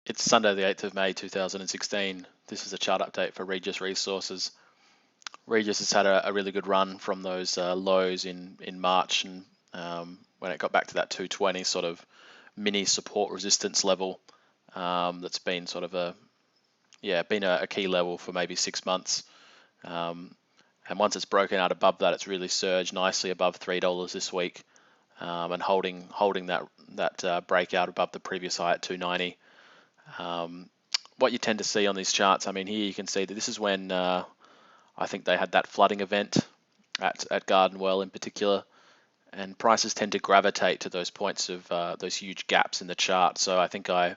It's Sunday, the 8th of May 2016. This is a chart update for Regis Resources. Regis has had a really good run from those lows in March, and when it got back to that 220 sort of mini support resistance level, that's been sort of a key level for maybe 6 months. And once it's broken out above that, it's really surged nicely above $3 this week, and holding that breakout above the previous high at 290. What you tend to see on these charts, I mean, here you can see that this is when I think they had that flooding event at Gardenwell in particular, and prices tend to gravitate to those points of those huge gaps in the chart. So I think I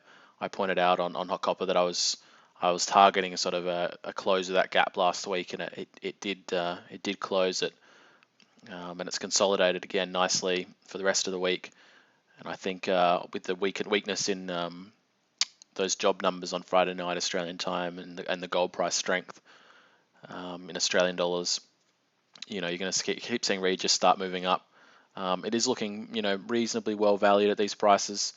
pointed out on Hot Copper that I was targeting a sort of a close of that gap last week, and it did close it, and it's consolidated again nicely for the rest of the week. And I think with the weakness in those job numbers on Friday night Australian time, and the gold price strength in Australian dollars, you're going to keep seeing Regis start moving up. It is looking, reasonably well valued at these prices.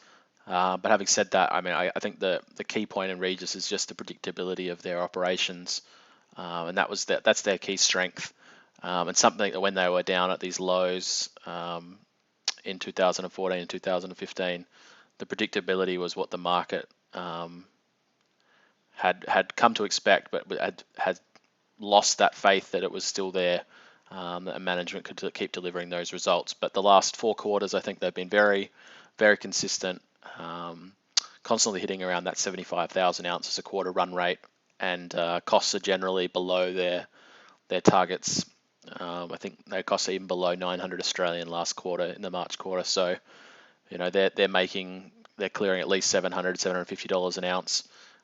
But having said that, I mean, I think the key point in Regis is just the predictability of their operations, and that's their key strength. And something that when they were down at these lows in 2014 and 2015, the predictability was what the market had come to expect, but had lost that faith that it was still there, that management could keep delivering those results. But the last 4 quarters, I think they've been very, very consistent, constantly hitting around that 75,000 ounces a quarter run rate, and costs are generally below their targets. I think their costs are even below 900 Australian last quarter in the March quarter. So, they're clearing at least $700, $750 an ounce,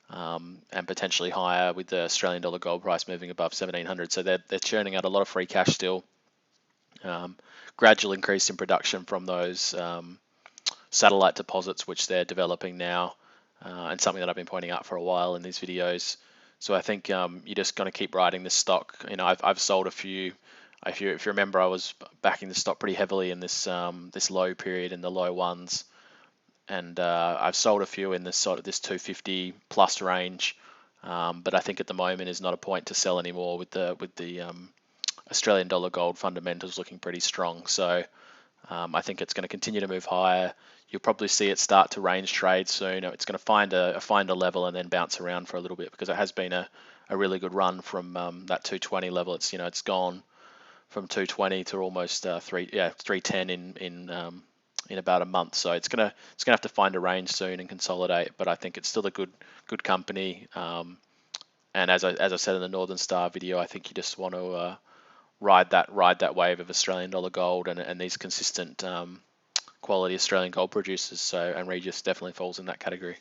and potentially higher with the Australian dollar gold price moving above 1700. So they're churning out a lot of free cash still. Gradual increase in production from those satellite deposits which they're developing now, and something that I've been pointing out for a while in these videos. So I think you're just going to keep riding this stock. I've sold a few. If you remember, I was backing the stock pretty heavily in this low period, in the low ones, and I've sold a few in this 250 plus range. But I think at the moment is not a point to sell anymore with the Australian dollar gold fundamentals looking pretty strong. So I think it's going to continue to move higher. You'll probably see it start to range trade soon. It's going to find a level and then bounce around for a little bit, because it has been a really good run from that 220 level. It's gone from 220 to almost 310 in about a month. So it's gonna have to find a range soon and consolidate. But I think it's still a good company. And as I said in the Northern Star video, I think you just want to ride that wave of Australian dollar gold and these consistent quality Australian gold producers. So, and Regis definitely falls in that category.